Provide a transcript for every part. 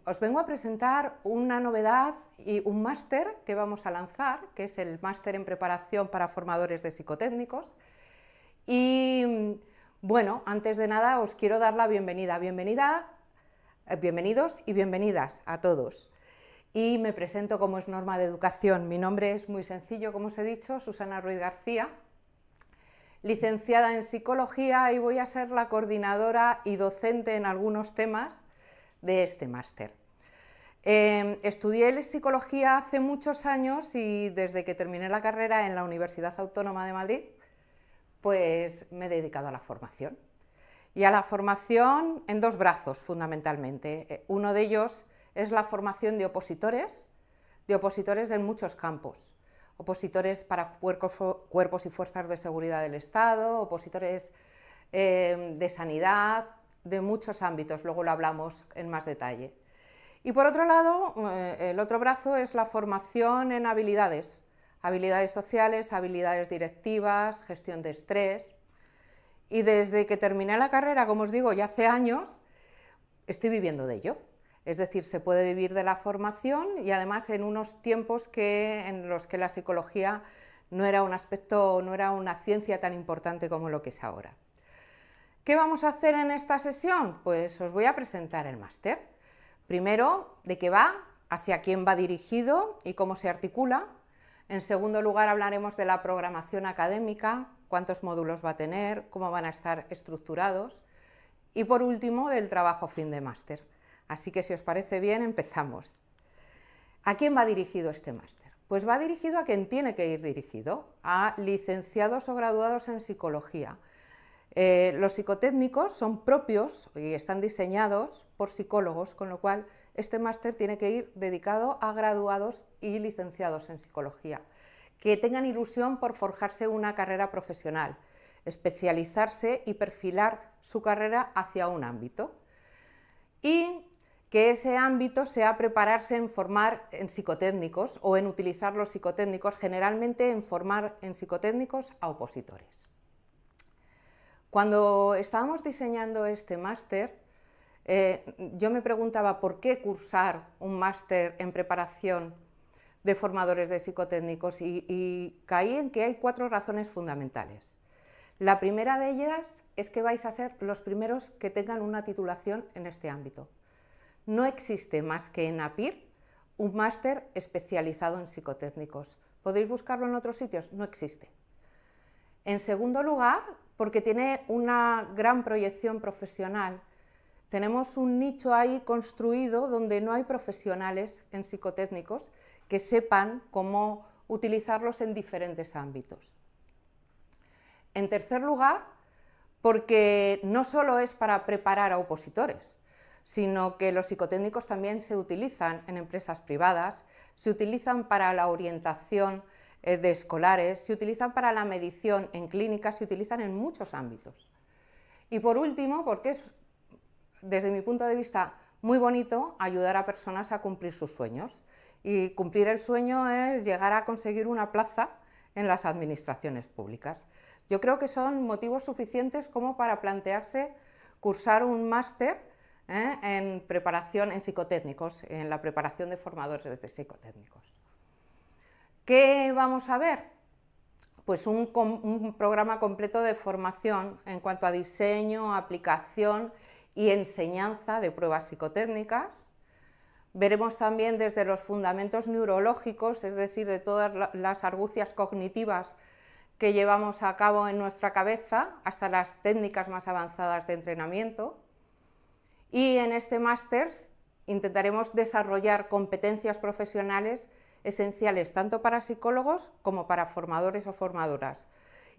Os vengo a presentar una novedad y un máster que vamos a lanzar, que es el máster en preparación para formadores de psicotécnicos. Y bueno, antes de nada os quiero dar la bienvenida. Bienvenidos y bienvenidas a todos. Y me presento como es norma de educación. Mi nombre es muy sencillo, como os he dicho, Susana Ruiz García, licenciada en psicología, y voy a ser la coordinadora y docente en algunos temas de este máster. Estudié psicología hace muchos años y desde que terminé la carrera en la Universidad Autónoma de Madrid, pues me he dedicado a la formación. Y a la formación en dos brazos, fundamentalmente. Uno de ellos es la formación de opositores de muchos campos. Opositores para cuerpos y fuerzas de seguridad del Estado, opositores de sanidad, de muchos ámbitos, luego lo hablamos en más detalle. Y por otro lado, el otro brazo es la formación en habilidades sociales, habilidades directivas, gestión de estrés. Y desde que terminé la carrera, como os digo, ya hace años, estoy viviendo de ello. Es decir, se puede vivir de la formación y además en unos tiempos en los que la psicología no era un aspecto, no era una ciencia tan importante como lo que es ahora. ¿Qué vamos a hacer en esta sesión? Pues os voy a presentar el máster. Primero, de qué va, hacia quién va dirigido y cómo se articula. En segundo lugar, hablaremos de la programación académica, cuántos módulos va a tener, cómo van a estar estructurados. Y por último, del trabajo fin de máster. Así que si os parece bien, empezamos. ¿A quién va dirigido este máster? Pues va dirigido a quien tiene que ir dirigido, a licenciados o graduados en psicología. Los psicotécnicos son propios y están diseñados por psicólogos, con lo cual este máster tiene que ir dedicado a graduados y licenciados en psicología, que tengan ilusión por forjarse una carrera profesional, especializarse y perfilar su carrera hacia un ámbito. Y que ese ámbito sea prepararse en formar en psicotécnicos o en utilizar los psicotécnicos, generalmente en formar en psicotécnicos a opositores. Cuando estábamos diseñando este máster, yo me preguntaba por qué cursar un máster en preparación de formadores de psicotécnicos y caí en que hay 4 razones fundamentales. La primera de ellas es que vais a ser los primeros que tengan una titulación en este ámbito. No existe más que en APIR un máster especializado en psicotécnicos. ¿Podéis buscarlo en otros sitios? No existe. En segundo lugar, porque tiene una gran proyección profesional. Tenemos un nicho ahí construido donde no hay profesionales en psicotécnicos que sepan cómo utilizarlos en diferentes ámbitos. En tercer lugar, porque no solo es para preparar a opositores, sino que los psicotécnicos también se utilizan en empresas privadas, se utilizan para la orientación de escolares, se utilizan para la medición en clínicas, se utilizan en muchos ámbitos. Y por último, porque es, desde mi punto de vista, muy bonito ayudar a personas a cumplir sus sueños. Y cumplir el sueño es llegar a conseguir una plaza en las administraciones públicas. Yo creo que son motivos suficientes como para plantearse cursar un máster en preparación en psicotécnicos, en la preparación de formadores de psicotécnicos. ¿Qué vamos a ver? Pues un programa completo de formación en cuanto a diseño, aplicación y enseñanza de pruebas psicotécnicas. Veremos también desde los fundamentos neurológicos, es decir, de todas las argucias cognitivas que llevamos a cabo en nuestra cabeza, hasta las técnicas más avanzadas de entrenamiento. Y en este máster intentaremos desarrollar competencias profesionales esenciales tanto para psicólogos como para formadores o formadoras.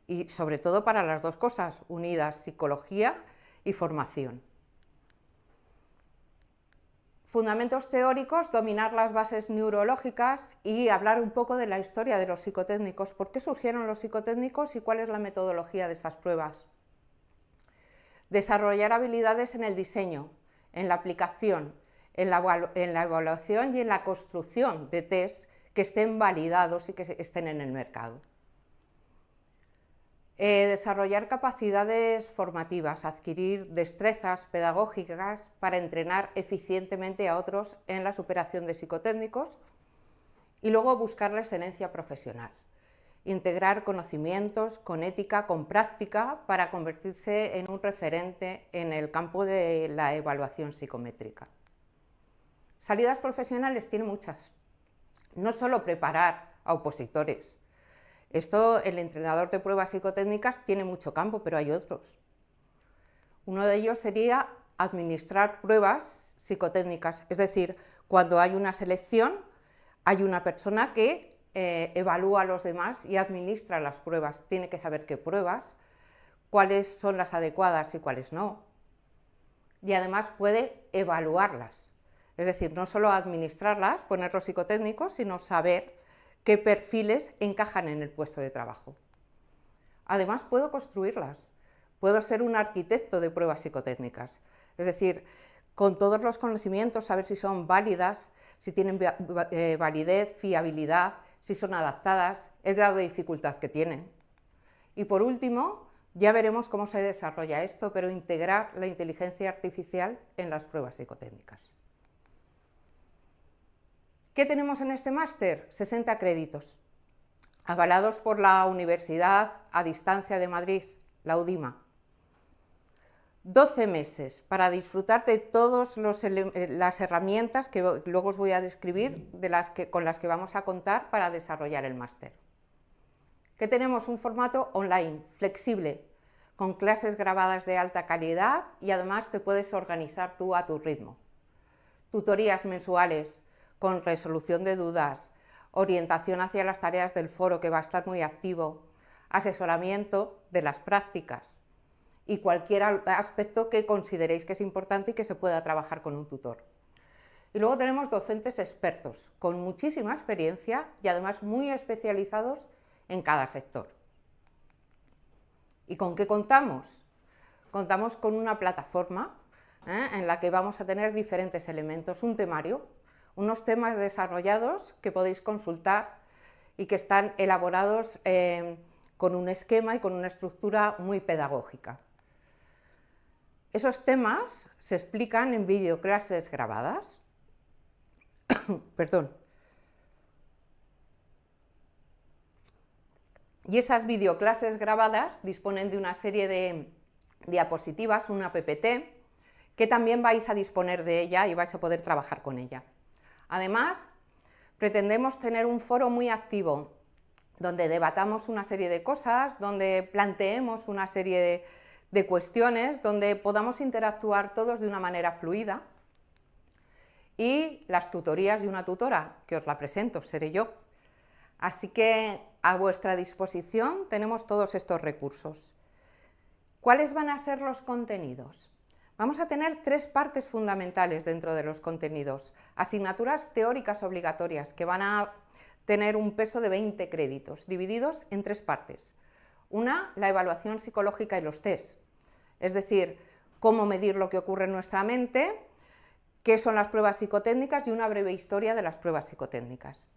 Y sobre todo para las dos cosas unidas, psicología y formación. Fundamentos teóricos, dominar las bases neurológicas y hablar un poco de la historia de los psicotécnicos. ¿Por qué surgieron los psicotécnicos y cuál es la metodología de esas pruebas? Desarrollar habilidades en el diseño, en la aplicación, en la evaluación y en la construcción de test que estén validados y que estén en el mercado. Desarrollar capacidades formativas, adquirir destrezas pedagógicas para entrenar eficientemente a otros en la superación de psicotécnicos y luego buscar la excelencia profesional. Integrar conocimientos con ética, con práctica, para convertirse en un referente en el campo de la evaluación psicométrica. Salidas profesionales tiene muchas. No solo preparar a opositores. Esto, el entrenador de pruebas psicotécnicas tiene mucho campo, pero hay otros. Uno de ellos sería administrar pruebas psicotécnicas, es decir, cuando hay una selección, hay una persona que evalúa a los demás y administra las pruebas. Tiene que saber qué pruebas, cuáles son las adecuadas y cuáles no. Y además puede evaluarlas. Es decir, no solo administrarlas, poner los psicotécnicos, sino saber qué perfiles encajan en el puesto de trabajo. Además, puedo construirlas. Puedo ser un arquitecto de pruebas psicotécnicas. Es decir, con todos los conocimientos, saber si son válidas, si tienen validez, fiabilidad, si son adaptadas, el grado de dificultad que tienen. Y por último, ya veremos cómo se desarrolla esto, pero integrar la inteligencia artificial en las pruebas psicotécnicas. ¿Qué tenemos en este máster? 60 créditos, avalados por la Universidad a Distancia de Madrid, la UDIMA. 12 meses para disfrutar de todas las herramientas que luego os voy a describir, con las que vamos a contar para desarrollar el máster. ¿Qué tenemos? Un formato online, flexible, con clases grabadas de alta calidad y además te puedes organizar tú a tu ritmo. Tutorías mensuales con resolución de dudas, orientación hacia las tareas del foro, que va a estar muy activo, asesoramiento de las prácticas y cualquier aspecto que consideréis que es importante y que se pueda trabajar con un tutor. Y luego tenemos docentes expertos, con muchísima experiencia y además muy especializados en cada sector. ¿Y con qué contamos? Contamos con una plataforma en la que vamos a tener diferentes elementos, un temario, unos temas desarrollados que podéis consultar y que están elaborados con un esquema y con una estructura muy pedagógica. Esos temas se explican en videoclases grabadas. Perdón. Y esas videoclases grabadas disponen de una serie de diapositivas, una PPT, que también vais a disponer de ella y vais a poder trabajar con ella. Además, pretendemos tener un foro muy activo, donde debatamos una serie de cosas, donde planteemos una serie de cuestiones, donde podamos interactuar todos de una manera fluida. Y las tutorías de una tutora, que os la presento, seré yo. Así que a vuestra disposición tenemos todos estos recursos. ¿Cuáles van a ser los contenidos? Vamos a tener 3 partes fundamentales dentro de los contenidos. Asignaturas teóricas obligatorias que van a tener un peso de 20 créditos, divididos en 3 partes. Una, la evaluación psicológica y los test, es decir, cómo medir lo que ocurre en nuestra mente, qué son las pruebas psicotécnicas y una breve historia de las pruebas psicotécnicas.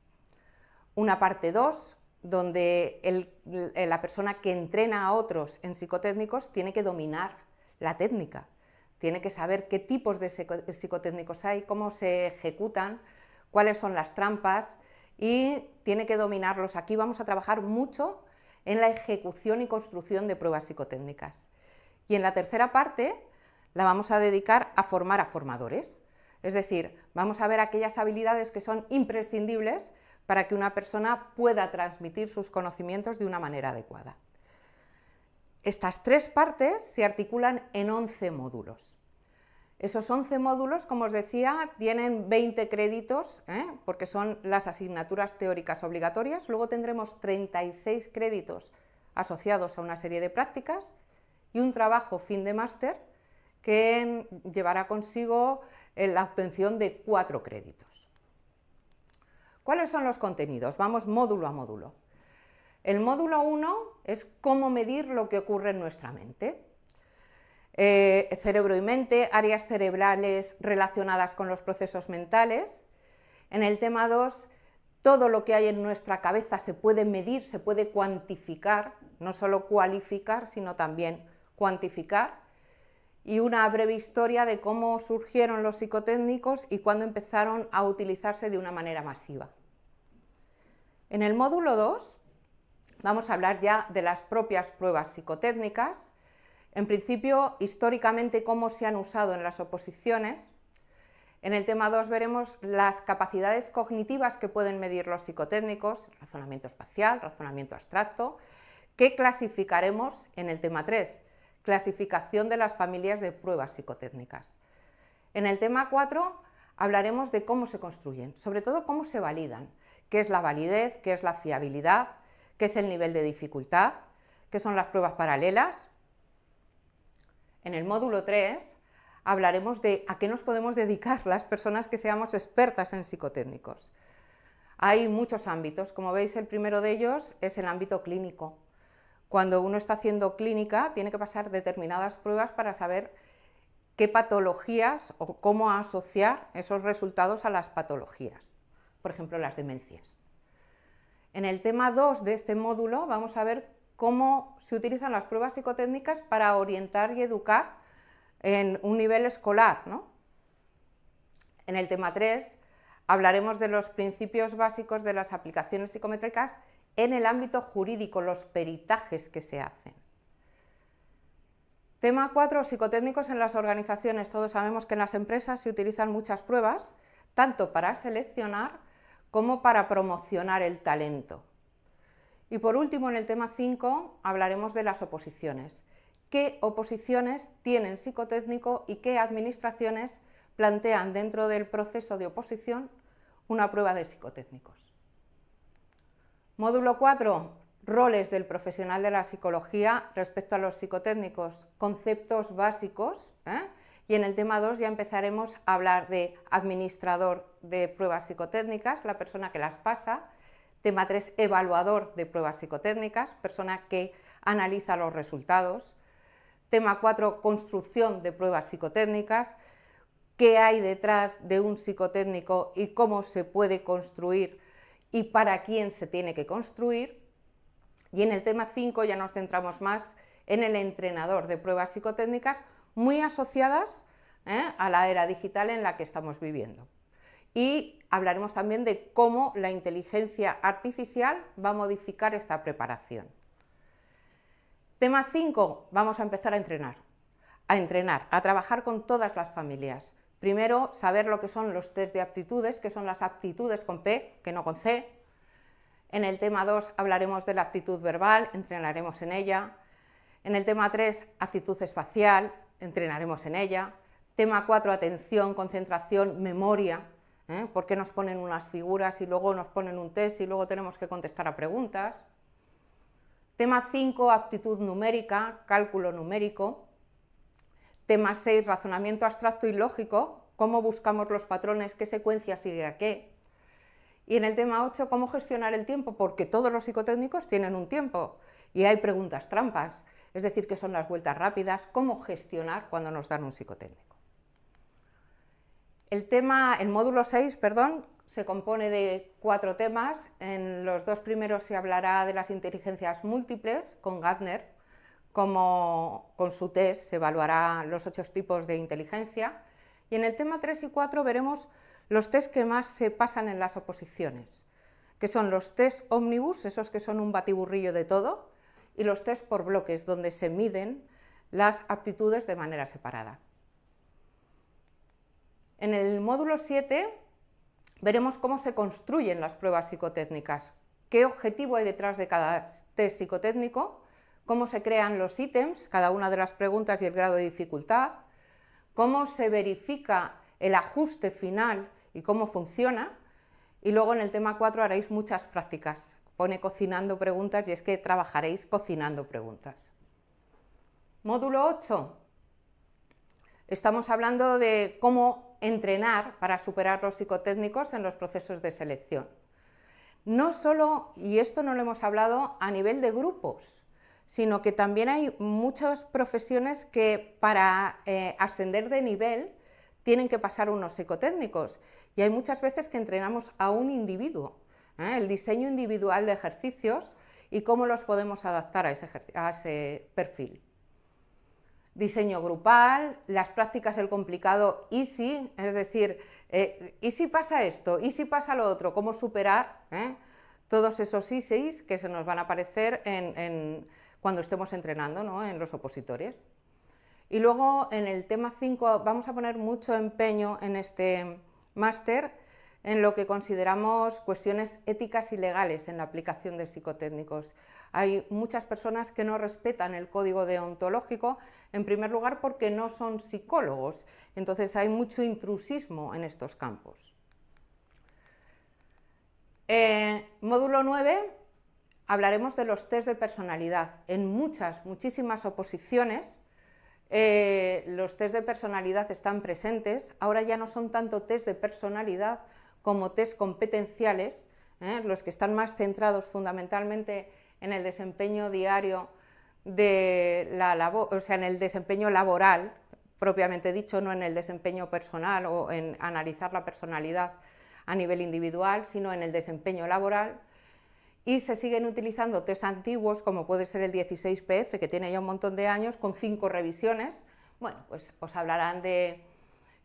Una parte 2, donde la persona que entrena a otros en psicotécnicos tiene que dominar la técnica. Tiene que saber qué tipos de psicotécnicos hay, cómo se ejecutan, cuáles son las trampas y tiene que dominarlos. Aquí vamos a trabajar mucho en la ejecución y construcción de pruebas psicotécnicas. Y en la tercera parte la vamos a dedicar a formar a formadores. Es decir, vamos a ver aquellas habilidades que son imprescindibles para que una persona pueda transmitir sus conocimientos de una manera adecuada. Estas 3 partes se articulan en 11 módulos. Esos 11 módulos, como os decía, tienen 20 créditos, porque son las asignaturas teóricas obligatorias. Luego tendremos 36 créditos asociados a una serie de prácticas y un trabajo fin de máster que llevará consigo la obtención de 4 créditos. ¿Cuáles son los contenidos? Vamos módulo a módulo. El módulo 1 es cómo medir lo que ocurre en nuestra mente. Cerebro y mente, áreas cerebrales relacionadas con los procesos mentales. En el tema 2, todo lo que hay en nuestra cabeza se puede medir, se puede cuantificar no solo cualificar, sino también cuantificar, y una breve historia de cómo surgieron los psicotécnicos y cuándo empezaron a utilizarse de una manera masiva. En el módulo 2 vamos a hablar ya de las propias pruebas psicotécnicas, en principio históricamente cómo se han usado en las oposiciones. En el tema 2 veremos las capacidades cognitivas que pueden medir los psicotécnicos, razonamiento espacial, razonamiento abstracto, que clasificaremos en el tema 3, clasificación de las familias de pruebas psicotécnicas. En el tema 4 hablaremos de cómo se construyen, sobre todo cómo se validan, qué es la validez, qué es la fiabilidad, qué es el nivel de dificultad, qué son las pruebas paralelas. En el módulo 3 hablaremos de a qué nos podemos dedicar las personas que seamos expertas en psicotécnicos. Hay muchos ámbitos, como veis el primero de ellos es el ámbito clínico. Cuando uno está haciendo clínica tiene que pasar determinadas pruebas para saber qué patologías o cómo asociar esos resultados a las patologías, por ejemplo las demencias. En el tema 2 de este módulo vamos a ver cómo se utilizan las pruebas psicotécnicas para orientar y educar en un nivel escolar, ¿no? En el tema 3 hablaremos de los principios básicos de las aplicaciones psicométricas en el ámbito jurídico, los peritajes que se hacen. Tema 4, psicotécnicos en las organizaciones. Todos sabemos que en las empresas se utilizan muchas pruebas, tanto para seleccionar como para promocionar el talento. Y por último, en el tema 5, hablaremos de las oposiciones. ¿Qué oposiciones tienen psicotécnico y qué administraciones plantean dentro del proceso de oposición una prueba de psicotécnicos? Módulo 4, roles del profesional de la psicología respecto a los psicotécnicos, conceptos básicos, y en el tema 2 ya empezaremos a hablar de administrador de pruebas psicotécnicas, la persona que las pasa. Tema 3, evaluador de pruebas psicotécnicas, persona que analiza los resultados. Tema 4, construcción de pruebas psicotécnicas, qué hay detrás de un psicotécnico y cómo se puede construir y para quién se tiene que construir. Y en el tema 5 ya nos centramos más en el entrenador de pruebas psicotécnicas, muy asociadas a la era digital en la que estamos viviendo. Y hablaremos también de cómo la inteligencia artificial va a modificar esta preparación. Tema 5, vamos a empezar a entrenar, a trabajar con todas las familias. Primero, saber lo que son los test de aptitudes, que son las aptitudes con P, que no con C. En el tema 2 hablaremos de la aptitud verbal, entrenaremos en ella. En el tema 3, actitud espacial, entrenaremos en ella. Tema 4, atención, concentración, memoria, ¿por qué nos ponen unas figuras y luego nos ponen un test y luego tenemos que contestar a preguntas? Tema 5, aptitud numérica, cálculo numérico. Tema 6, razonamiento abstracto y lógico, cómo buscamos los patrones, qué secuencia sigue a qué. Y en el tema 8, cómo gestionar el tiempo, porque todos los psicotécnicos tienen un tiempo y hay preguntas trampas, es decir, qué son las vueltas rápidas, cómo gestionar cuando nos dan un psicotécnico. El módulo 6, se compone de 4 temas. En los 2 primeros se hablará de las inteligencias múltiples con Gardner, como con su test se evaluará los 8 tipos de inteligencia. Y en el tema 3 y 4 veremos los test que más se pasan en las oposiciones, que son los test ómnibus, esos que son un batiburrillo de todo, y los test por bloques, donde se miden las aptitudes de manera separada. En el módulo 7 veremos cómo se construyen las pruebas psicotécnicas, qué objetivo hay detrás de cada test psicotécnico, cómo se crean los ítems, cada una de las preguntas y el grado de dificultad, cómo se verifica el ajuste final y cómo funciona. Y luego en el tema 4 haréis muchas prácticas, pone cocinando preguntas y es que trabajaréis cocinando preguntas. Módulo 8, estamos hablando de cómo entrenar para superar los psicotécnicos en los procesos de selección. No solo, y esto no lo hemos hablado, a nivel de grupos, sino que también hay muchas profesiones que para ascender de nivel tienen que pasar unos psicotécnicos y hay muchas veces que entrenamos a un individuo, el diseño individual de ejercicios y cómo los podemos adaptar a ese perfil. Diseño grupal, las prácticas, el complicado, y si, es decir, y si pasa esto, y si pasa lo otro, cómo superar todos esos ISIs que se nos van a aparecer cuando estemos entrenando, ¿no?, en los opositores. Y luego en el tema 5 vamos a poner mucho empeño en este máster en lo que consideramos cuestiones éticas y legales en la aplicación de psicotécnicos. Hay muchas personas que no respetan el código deontológico, en primer lugar porque no son psicólogos, entonces hay mucho intrusismo en estos campos. Módulo 9, hablaremos de los test de personalidad. En muchísimas oposiciones los test de personalidad están presentes, ahora ya no son tanto test de personalidad como test competenciales, los que están más centrados fundamentalmente en el desempeño diario de la labor, o sea, en el desempeño laboral, propiamente dicho, no en el desempeño personal o en analizar la personalidad a nivel individual, sino en el desempeño laboral. Y se siguen utilizando test antiguos, como puede ser el 16PF, que tiene ya un montón de años, con 5 revisiones. Bueno, pues os hablarán de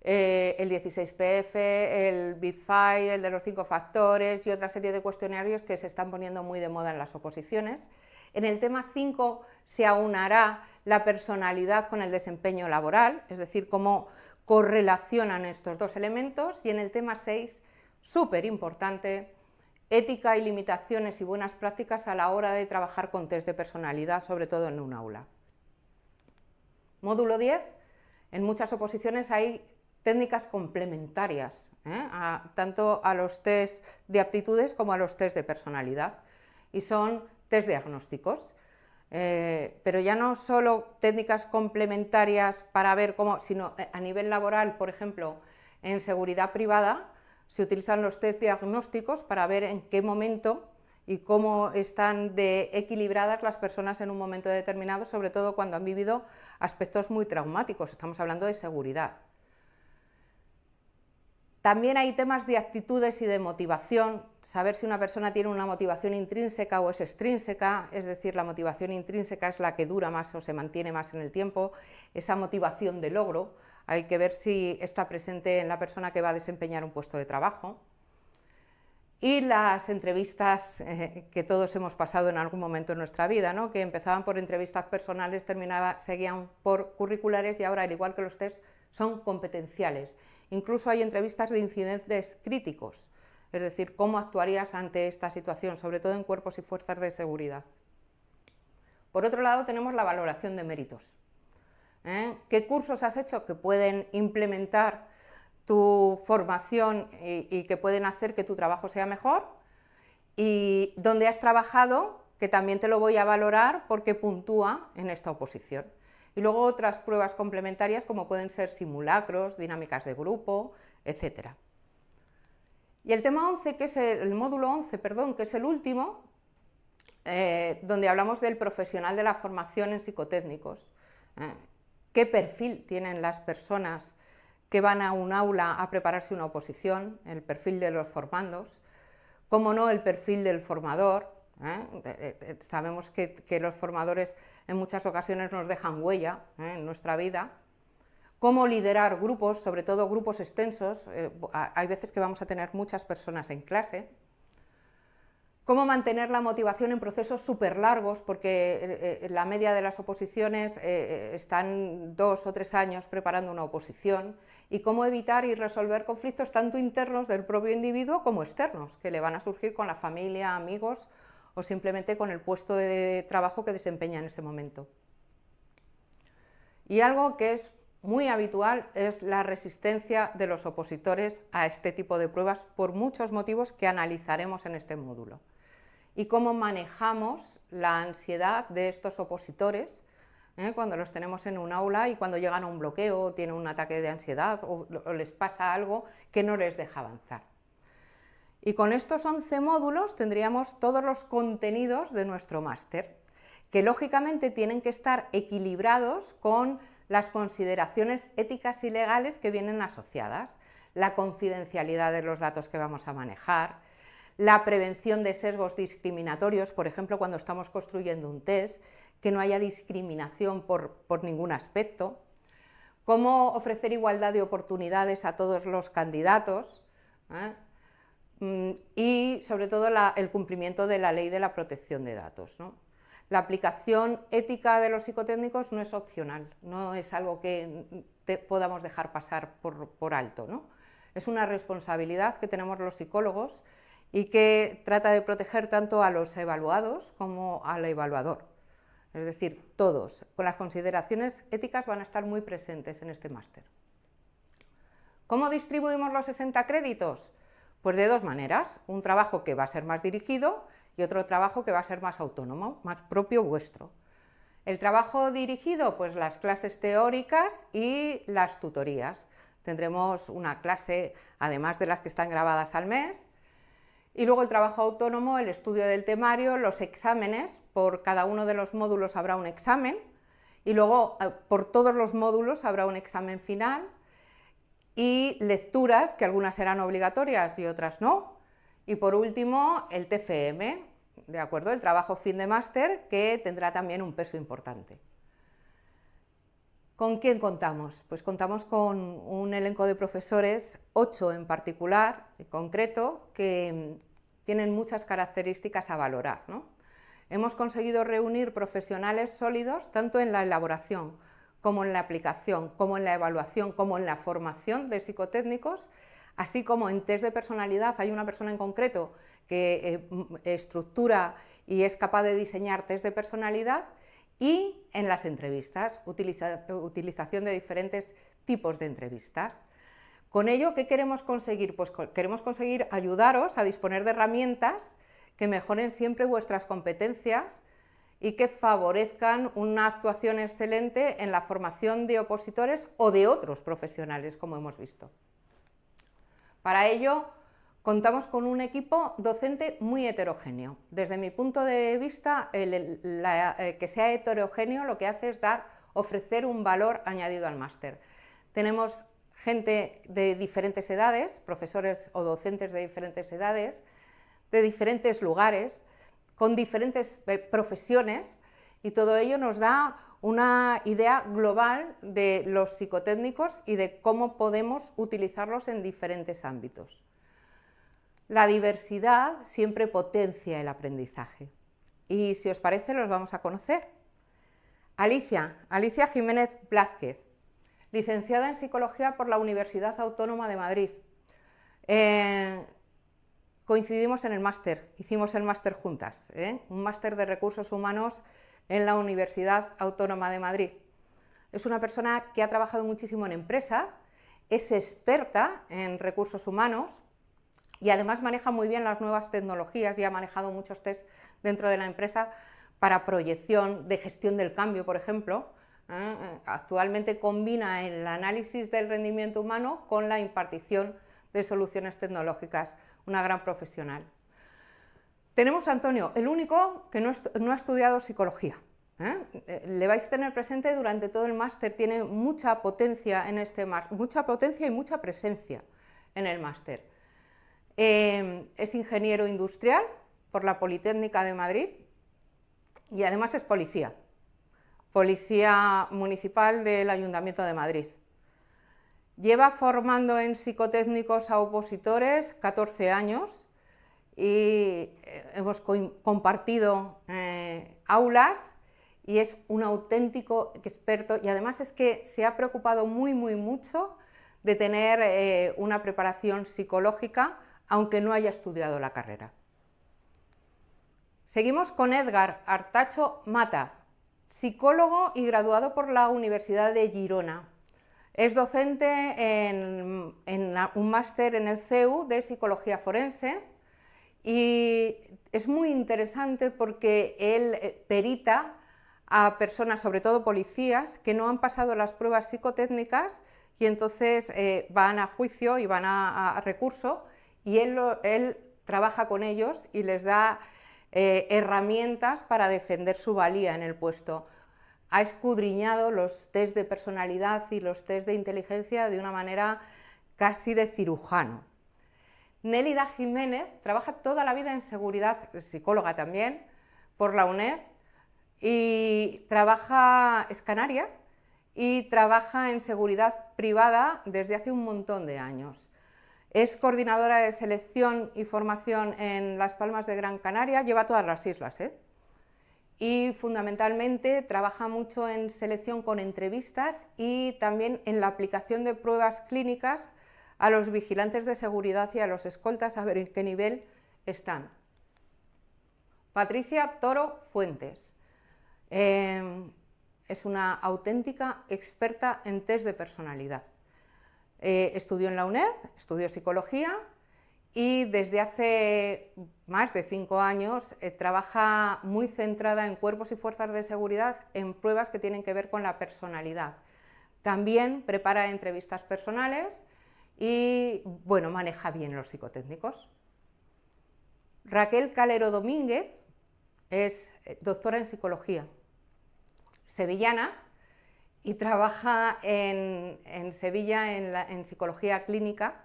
el 16PF, el Big Five, el de los 5 factores y otra serie de cuestionarios que se están poniendo muy de moda en las oposiciones. En el tema 5 se aunará la personalidad con el desempeño laboral, es decir, cómo correlacionan estos dos elementos, y en el tema 6, súper importante, ética y limitaciones y buenas prácticas a la hora de trabajar con test de personalidad, sobre todo en un aula. Módulo 10, en muchas oposiciones hay técnicas complementarias, tanto a los test de aptitudes como a los test de personalidad, y son test diagnósticos. Pero ya no solo técnicas complementarias para ver cómo, sino a nivel laboral, por ejemplo, en seguridad privada, se utilizan los test diagnósticos para ver en qué momento y cómo están de equilibradas las personas en un momento determinado, sobre todo cuando han vivido aspectos muy traumáticos, estamos hablando de seguridad. También hay temas de actitudes y de motivación, saber si una persona tiene una motivación intrínseca o es extrínseca, es decir, la motivación intrínseca es la que dura más o se mantiene más en el tiempo, esa motivación de logro, hay que ver si está presente en la persona que va a desempeñar un puesto de trabajo. Y las entrevistas que todos hemos pasado en algún momento en nuestra vida, ¿no?, que empezaban por entrevistas personales, seguían por curriculares y ahora, al igual que los test, son competenciales. Incluso hay entrevistas de incidentes críticos, es decir, cómo actuarías ante esta situación, sobre todo en cuerpos y fuerzas de seguridad. Por otro lado, tenemos la valoración de méritos. ¿Qué cursos has hecho que pueden implementar tu formación y que pueden hacer que tu trabajo sea mejor? Y dónde has trabajado, que también te lo voy a valorar porque puntúa en esta oposición. Y luego otras pruebas complementarias como pueden ser simulacros, dinámicas de grupo, etc. Y el tema 11, que es el módulo 11, perdón, que es el último, donde hablamos del profesional de la formación en psicotécnicos. ¿Qué perfil tienen las personas que van a un aula a prepararse una oposición? El perfil de los formandos, cómo no el perfil del formador. Sabemos que los formadores en muchas ocasiones nos dejan huella en nuestra vida. Cómo liderar grupos, sobre todo grupos extensos, hay veces que vamos a tener muchas personas en clase. Cómo mantener la motivación en procesos súper largos, porque la media de las oposiciones están 2 o 3 años preparando una oposición, y cómo evitar y resolver conflictos tanto internos del propio individuo como externos, que le van a surgir con la familia, amigos o simplemente con el puesto de trabajo que desempeña en ese momento. Y algo que es muy habitual es la resistencia de los opositores a este tipo de pruebas por muchos motivos que analizaremos en este módulo. Y cómo manejamos la ansiedad de estos opositores cuando los tenemos en un aula y cuando llegan a un bloqueo, tienen un ataque de ansiedad o les pasa algo que no les deja avanzar. Y con estos 11 módulos tendríamos todos los contenidos de nuestro máster, que lógicamente tienen que estar equilibrados con las consideraciones éticas y legales que vienen asociadas, la confidencialidad de los datos que vamos a manejar, la prevención de sesgos discriminatorios, por ejemplo, cuando estamos construyendo un test, que no haya discriminación por ningún aspecto, cómo ofrecer igualdad de oportunidades a todos los candidatos, y sobre todo el cumplimiento de la ley de la protección de datos, ¿no? La aplicación ética de los psicotécnicos no es opcional, no es algo que podamos dejar pasar por alto, ¿no? Es una responsabilidad que tenemos los psicólogos y que trata de proteger tanto a los evaluados como al evaluador. Es decir, todos, con las consideraciones éticas, van a estar muy presentes en este máster. ¿Cómo distribuimos los 60 créditos? Pues de dos maneras, un trabajo que va a ser más dirigido y otro trabajo que va a ser más autónomo, más propio vuestro. El trabajo dirigido, pues las clases teóricas y las tutorías. Tendremos una clase, además de las que están grabadas al mes, y luego el trabajo autónomo, el estudio del temario, los exámenes, por cada uno de los módulos habrá un examen, y luego por todos los módulos habrá un examen final, y lecturas, que algunas serán obligatorias y otras no, y por último el TFM, ¿de acuerdo? El trabajo fin de máster, que tendrá también un peso importante. ¿Con quién contamos? Pues contamos con un elenco de profesores, 8 en particular, en concreto, que tienen muchas características a valorar, ¿no? Hemos conseguido reunir profesionales sólidos tanto en la elaboración como en la aplicación, como en la evaluación, como en la formación de psicotécnicos, así como en test de personalidad. Hay una persona en concreto que estructura y es capaz de diseñar test de personalidad, y en las entrevistas, utilización de diferentes tipos de entrevistas. Con ello, ¿qué queremos conseguir? Pues queremos conseguir ayudaros a disponer de herramientas que mejoren siempre vuestras competencias y que favorezcan una actuación excelente en la formación de opositores o de otros profesionales, como hemos visto. Para ello, contamos con un equipo docente muy heterogéneo. Desde mi punto de vista, que sea heterogéneo lo que hace es ofrecer un valor añadido al máster. Tenemos gente de diferentes edades, profesores o docentes de diferentes edades, de diferentes lugares, con diferentes profesiones, y todo ello nos da una idea global de los psicotécnicos y de cómo podemos utilizarlos en diferentes ámbitos. La diversidad siempre potencia el aprendizaje, y si os parece los vamos a conocer. Alicia Jiménez Blázquez, licenciada en Psicología por la Universidad Autónoma de Madrid. Coincidimos en el máster, hicimos el máster juntas, un máster de recursos humanos en la Universidad Autónoma de Madrid. Es una persona que ha trabajado muchísimo en empresas, es experta en recursos humanos y además maneja muy bien las nuevas tecnologías y ha manejado muchos test dentro de la empresa para proyección de gestión del cambio, por ejemplo. Actualmente combina el análisis del rendimiento humano con la impartición de soluciones tecnológicas, una gran profesional. Tenemos a Antonio, el único que no ha estudiado psicología. Le vais a tener presente durante todo el máster, tiene mucha potencia en este máster, mucha potencia y mucha presencia en el máster. Es ingeniero industrial por la Politécnica de Madrid y además es policía municipal del Ayuntamiento de Madrid. Lleva formando en psicotécnicos a opositores 14 años y hemos compartido aulas, y es un auténtico experto, y además es que se ha preocupado mucho de tener una preparación psicológica, aunque no haya estudiado la carrera. Seguimos con Edgar Artacho Mata, psicólogo y graduado por la Universidad de Girona. Es docente en un máster en el CEU de Psicología Forense, y es muy interesante porque él perita a personas, sobre todo policías, que no han pasado las pruebas psicotécnicas y entonces van a juicio y van a recurso, y él trabaja con ellos y les da herramientas para defender su valía en el puesto. Ha escudriñado los test de personalidad y los test de inteligencia de una manera casi de cirujano. Nélida Jiménez trabaja toda la vida en seguridad, es psicóloga también, por la UNED, y es canaria, y trabaja en seguridad privada desde hace un montón de años. Es coordinadora de selección y formación en Las Palmas de Gran Canaria, lleva todas las islas, y fundamentalmente trabaja mucho en selección con entrevistas y también en la aplicación de pruebas clínicas a los vigilantes de seguridad y a los escoltas, a ver en qué nivel están. Patricia Toro Fuentes es una auténtica experta en test de personalidad. Estudió en la UNED, estudió psicología y desde hace más de 5 años trabaja muy centrada en cuerpos y fuerzas de seguridad en pruebas que tienen que ver con la personalidad. También prepara entrevistas personales y, bueno, maneja bien los psicotécnicos. Raquel Calero Domínguez es doctora en psicología, sevillana, y trabaja en Sevilla en psicología clínica,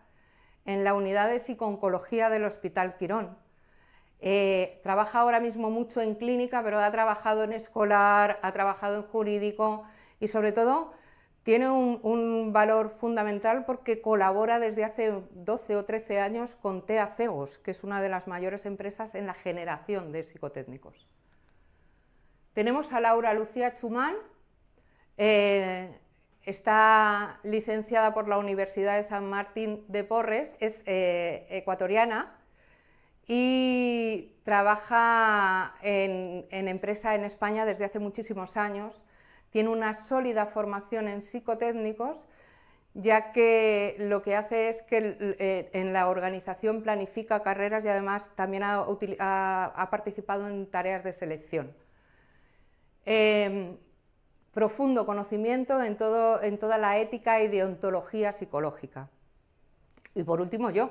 en la unidad de psico-oncología del Hospital Quirón. Trabaja ahora mismo mucho en clínica, pero ha trabajado en escolar, ha trabajado en jurídico y sobre todo tiene un valor fundamental porque colabora desde hace 12 o 13 años con TEA Cegos, que es una de las mayores empresas en la generación de psicotécnicos. Tenemos a Laura Lucía Chumán, está licenciada por la Universidad de San Martín de Porres, es ecuatoriana y trabaja en empresa en España desde hace muchísimos años. Tiene una sólida formación en psicotécnicos, ya que lo que hace es que en la organización planifica carreras y además también ha participado en tareas de selección. Profundo conocimiento en toda la ética y deontología psicológica. Y por último yo,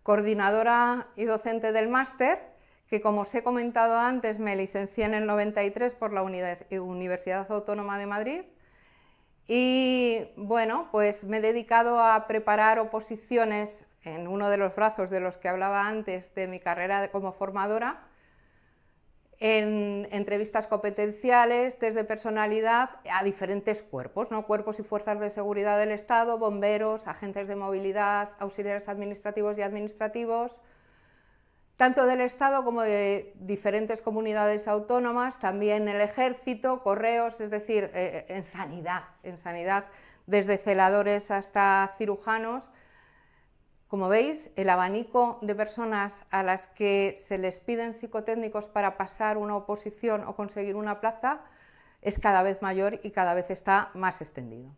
coordinadora y docente del máster, que como os he comentado antes me licencié en el 93 por la Universidad Autónoma de Madrid y bueno, pues me he dedicado a preparar oposiciones en uno de los brazos de los que hablaba antes de mi carrera como formadora, en entrevistas competenciales, test de personalidad a diferentes cuerpos, ¿no? Cuerpos y fuerzas de seguridad del Estado, bomberos, agentes de movilidad, auxiliares administrativos y administrativos, tanto del Estado como de diferentes comunidades autónomas, también el Ejército, correos, es decir, en sanidad, desde celadores hasta cirujanos. Como veis, el abanico de personas a las que se les piden psicotécnicos para pasar una oposición o conseguir una plaza es cada vez mayor y cada vez está más extendido.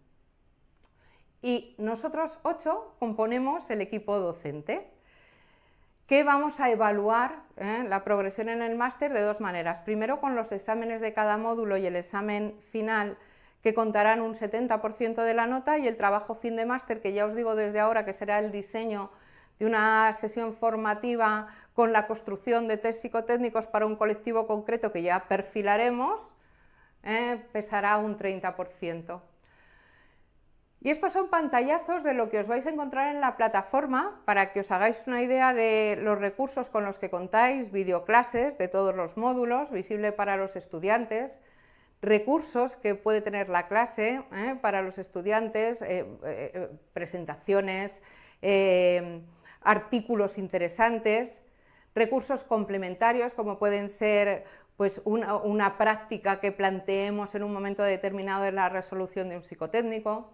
Y nosotros 8 componemos el equipo docente, que vamos a evaluar la progresión en el máster de 2 maneras. Primero, con los exámenes de cada módulo y el examen final, que contarán un 70% de la nota, y el trabajo fin de máster, que ya os digo desde ahora que será el diseño de una sesión formativa con la construcción de test psicotécnicos para un colectivo concreto que ya perfilaremos, pesará un 30%. Y estos son pantallazos de lo que os vais a encontrar en la plataforma para que os hagáis una idea de los recursos con los que contáis, videoclases de todos los módulos, visible para los estudiantes, recursos que puede tener la clase para los estudiantes, presentaciones, artículos interesantes, recursos complementarios como pueden ser pues, una práctica que planteemos en un momento determinado de la resolución de un psicotécnico,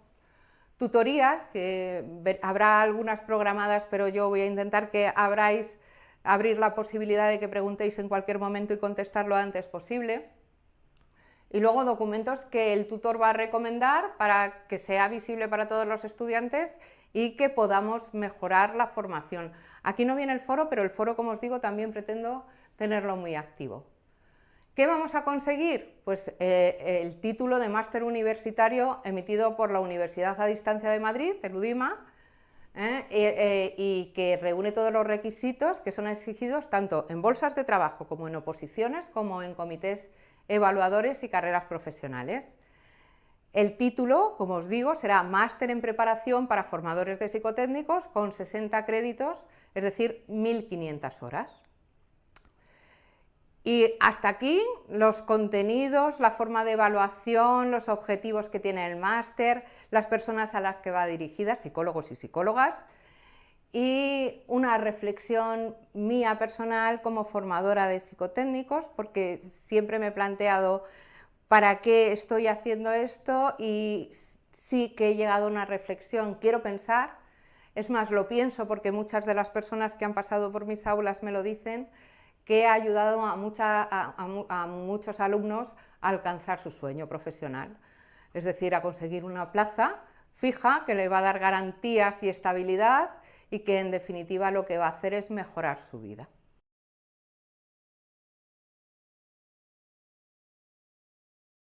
tutorías, que habrá algunas programadas, pero yo voy a intentar que abrir la posibilidad de que preguntéis en cualquier momento y contestar lo antes posible. Y luego documentos que el tutor va a recomendar para que sea visible para todos los estudiantes y que podamos mejorar la formación. Aquí no viene el foro, pero el foro, como os digo, también pretendo tenerlo muy activo. ¿Qué vamos a conseguir? Pues el título de máster universitario emitido por la Universidad a Distancia de Madrid, el UDIMA, y que reúne todos los requisitos que son exigidos tanto en bolsas de trabajo como en oposiciones, como en comités evaluadores y carreras profesionales. El título, como os digo, será Máster en Preparación para Formadores de Psicotécnicos con 60 créditos, es decir, 1.500 horas. Y hasta aquí los contenidos, la forma de evaluación, los objetivos que tiene el máster, las personas a las que va dirigida, psicólogos y psicólogas, y una reflexión mía personal como formadora de psicotécnicos, porque siempre me he planteado ¿para qué estoy haciendo esto? Y sí que he llegado a una reflexión, quiero pensar, es más, lo pienso porque muchas de las personas que han pasado por mis aulas me lo dicen, que he ayudado a muchos alumnos a alcanzar su sueño profesional, es decir, a conseguir una plaza fija que le va a dar garantías y estabilidad y que en definitiva lo que va a hacer es mejorar su vida.